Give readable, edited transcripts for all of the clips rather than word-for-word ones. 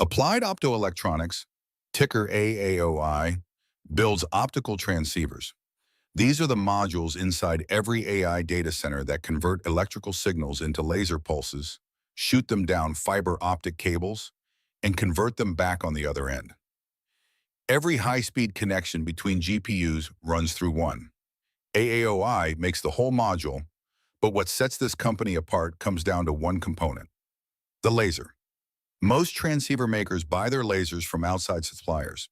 Applied Optoelectronics, ticker AAOI, builds optical transceivers. These are the modules inside every AI data center that convert electrical signals into laser pulses, shoot them down fiber optic cables, and convert them back on the other end. Every high-speed connection between GPUs runs through one. AAOI makes the whole module, but what sets this company apart comes down to one component: the laser. Most transceiver makers buy their lasers from outside suppliers.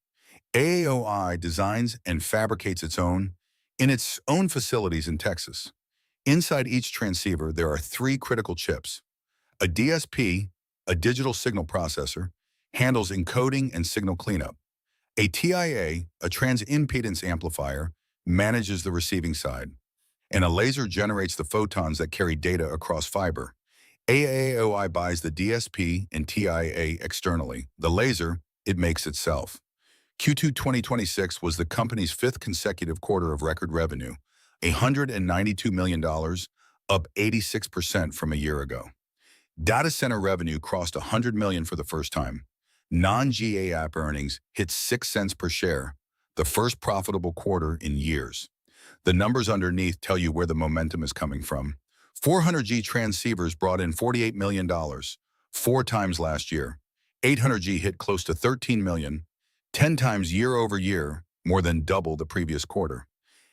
AAOI designs and fabricates its own in its own facilities in Texas. Inside each transceiver, there are three critical chips. A DSP, a digital signal processor, handles encoding and signal cleanup. A TIA, a transimpedance amplifier, manages the receiving side. And a laser generates the photons that carry data across fiber. AAOI buys the DSP and TIA externally. The laser, it makes itself. Q2 2026 was the company's fifth consecutive quarter of record revenue, $192 million, up 86% from a year ago. Data center revenue crossed $100 million for the first time. Non-GAAP earnings hit 6 cents per share, the first profitable quarter in years. The numbers underneath tell you where the momentum is coming from. 400G transceivers brought in $48 million, 4 times last year. 800G hit close to $13 million, 10 times year over year, more than double the previous quarter.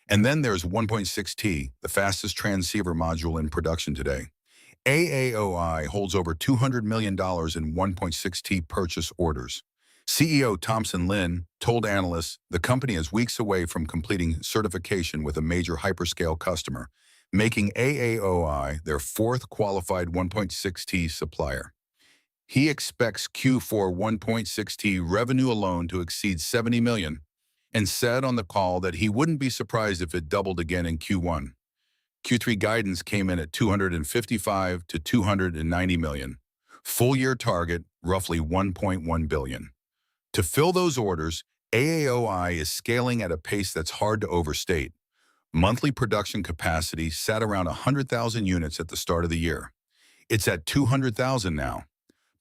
And then there's 1.6T, the fastest transceiver module in production today. AAOI holds over $200 million in 1.6T purchase orders. CEO Thompson Lin told analysts the company is weeks away from completing certification with a major hyperscale customer, making AAOI their fourth qualified 1.6T supplier. He expects Q4 1.6T revenue alone to exceed $70 million and said on the call that he wouldn't be surprised if it doubled again in Q1. Q3 guidance came in at $255 to $290 million. Full-year target, roughly $1.1 billion. To fill those orders, AAOI is scaling at a pace that's hard to overstate. Monthly production capacity sat around 100,000 units at the start of the year. It's at 200,000 now.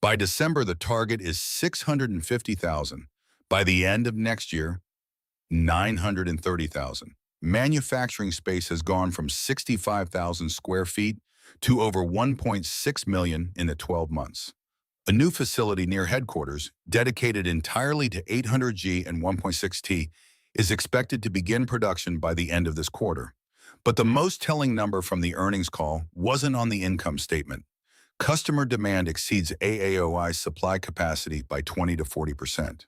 By December, the target is 650,000. By the end of next year, 930,000. Manufacturing space has gone from 65,000 square feet to over 1.6 million in the 12 months. A new facility near headquarters, dedicated entirely to 800G and 1.6T, is expected to begin production by the end of this quarter. But the most telling number from the earnings call wasn't on the income statement. Customer demand exceeds AAOI's supply capacity by 20 to 40%.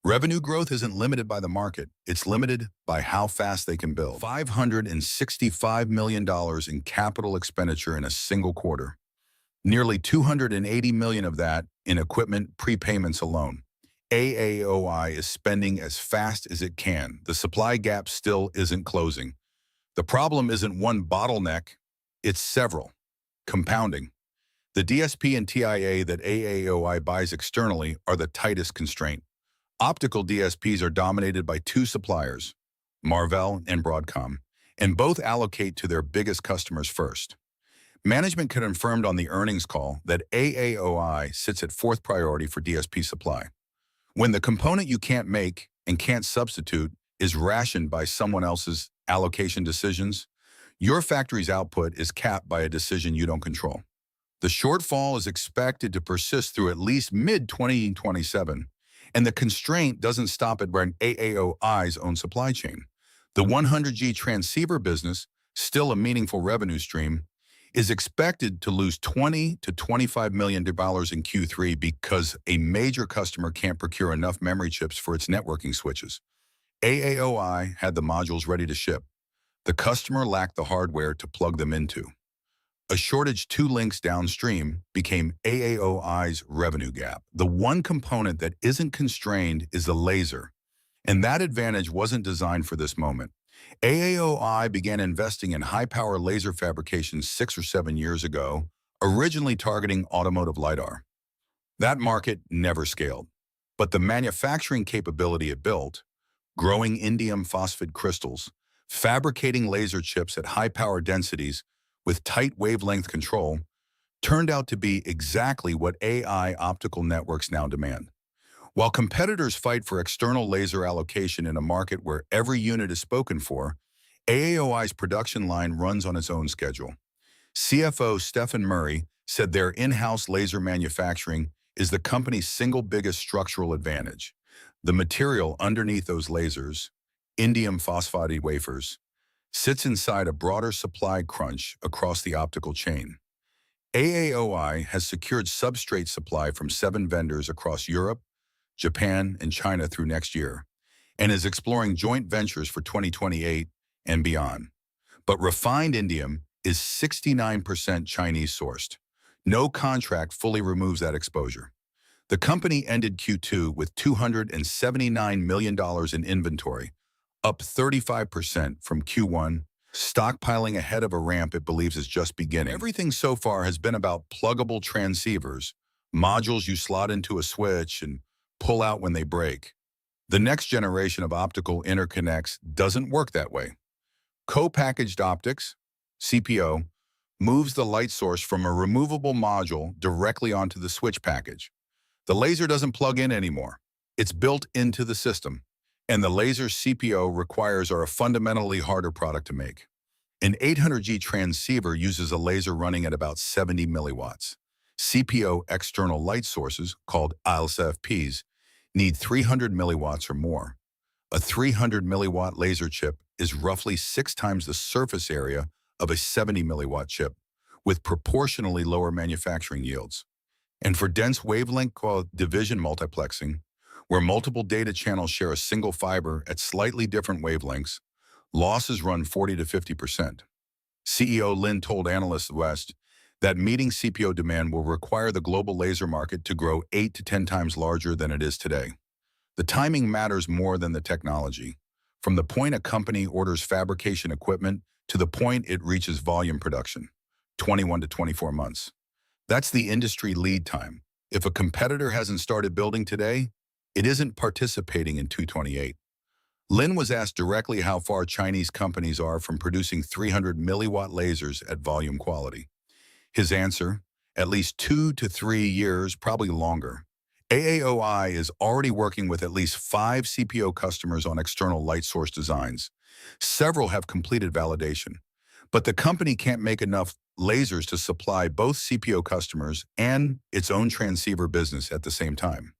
Revenue growth isn't limited by the market. It's limited by how fast they can build. $565 million in capital expenditure in a single quarter. Nearly $280 million of that in equipment prepayments alone. AAOI is spending as fast as it can. The supply gap still isn't closing. The problem isn't one bottleneck, it's several. Compounding. The DSP and TIA that AAOI buys externally are the tightest constraint. Optical DSPs are dominated by two suppliers, Marvell and Broadcom, and both allocate to their biggest customers first. Management confirmed on the earnings call that AAOI sits at fourth priority for DSP supply. When the component you can't make and can't substitute is rationed by someone else's allocation decisions, your factory's output is capped by a decision you don't control. The shortfall is expected to persist through at least mid-2027, and the constraint doesn't stop at AAOI's own supply chain. The 100G transceiver business, still a meaningful revenue stream, is expected to lose $20 to $25 million in Q3 because a major customer can't procure enough memory chips for its networking switches. AAOI had the modules ready to ship. The customer lacked the hardware to plug them into. A shortage 2 links downstream became AAOI's revenue gap. The one component that isn't constrained is the laser, and that advantage wasn't designed for this moment. AAOI began investing in high-power laser fabrication 6 or 7 years ago, originally targeting automotive LiDAR. That market never scaled, but the manufacturing capability it built, growing indium phosphide crystals, fabricating laser chips at high power densities with tight wavelength control, turned out to be exactly what AI optical networks now demand. While competitors fight for external laser allocation in a market where every unit is spoken for, AAOI's production line runs on its own schedule. CFO Stephen Murray said their in-house laser manufacturing is the company's single biggest structural advantage. The material underneath those lasers, indium phosphide wafers, sits inside a broader supply crunch across the optical chain. AAOI has secured substrate supply from 7 vendors across Europe, Japan, and China through next year, and is exploring joint ventures for 2028 and beyond. But refined indium is 69% Chinese sourced. No contract fully removes that exposure. The company ended Q2 with $279 million in inventory, up 35% from Q1, stockpiling ahead of a ramp it believes is just beginning. Everything so far has been about pluggable transceivers, modules you slot into a switch and pull out when they break. The next generation of optical interconnects doesn't work that way. Co-packaged optics, CPO, moves the light source from a removable module directly onto the switch package. The laser doesn't plug in anymore. It's built into the system, and the laser CPO requires are a fundamentally harder product to make. An 800G transceiver uses a laser running at about 70 milliwatts. CPO external light sources, called ELSFPs, need 300 milliwatts or more. A 300 milliwatt laser chip is roughly 6 times the surface area of a 70 milliwatt chip, with proportionally lower manufacturing yields. And for dense wavelength division multiplexing, where multiple data channels share a single fiber at slightly different wavelengths, losses run 40 to 50%. CEO Lin told analysts West that meeting CPO demand will require the global laser market to grow 8 to 10 times larger than it is today. The timing matters more than the technology. From the point a company orders fabrication equipment to the point it reaches volume production, 21 to 24 months. That's the industry lead time. If a competitor hasn't started building today, it isn't participating in 228. Lin was asked directly how far Chinese companies are from producing 300 milliwatt lasers at volume quality. His answer, at least 2 to 3 years, probably longer. AAOI is already working with at least 5 CPO customers on external light source designs. Several have completed validation, but the company can't make enough lasers to supply both CPO customers and its own transceiver business at the same time.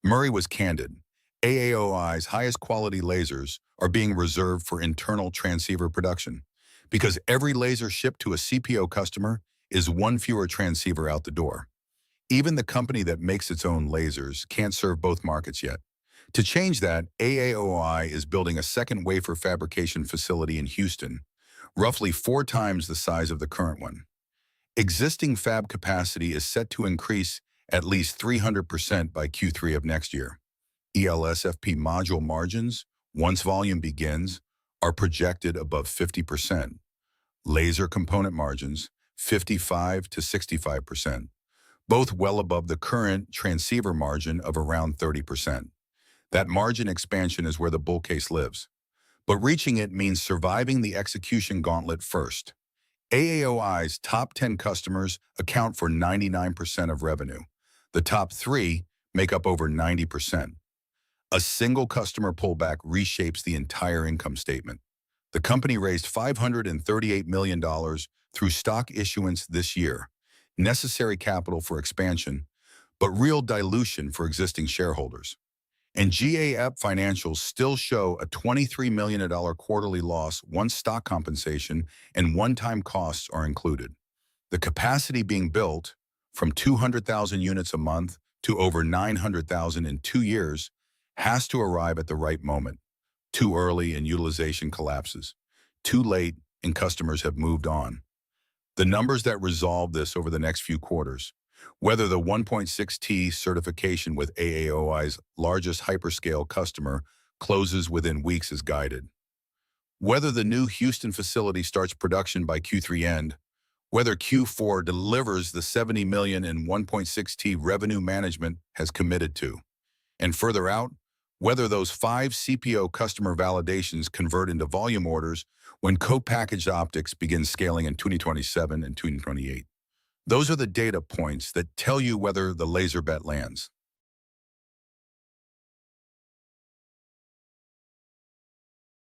Murray was candid. AAOI's highest quality lasers are being reserved for internal transceiver production because every laser shipped to a CPO customer is one fewer transceiver out the door. Even the company that makes its own lasers can't serve both markets yet. To change that, AAOI is building a second wafer fabrication facility in Houston, roughly 4 times the size of the current one. Existing fab capacity is set to increase at least 300% by Q3 of next year. ELSFP module margins, once volume begins, are projected above 50%. Laser component margins, 55 to 65%, both well above the current transceiver margin of around 30%. That margin expansion is where the bull case lives. But reaching it means surviving the execution gauntlet first. AAOI's top 10 customers account for 99% of revenue. The top 3 make up over 90%. A single customer pullback reshapes the entire income statement. The company raised $538 million through stock issuance this year, necessary capital for expansion, but real dilution for existing shareholders. And GAAP financials still show a $23 million quarterly loss once stock compensation and one-time costs are included. The capacity being built, from 200,000 units a month to over 900,000 in 2 years, has to arrive at the right moment. Too early and utilization collapses. Too late and customers have moved on. The numbers that resolve this over the next few quarters, whether the 1.6T certification with AAOI's largest hyperscale customer closes within weeks as guided, whether the new Houston facility starts production by Q3 end, whether Q4 delivers the $70 million in 1.6T revenue management has committed to, and further out, whether those 5 CPO customer validations convert into volume orders when co-packaged optics begin scaling in 2027 and 2028. Those are the data points that tell you whether the laser bet lands.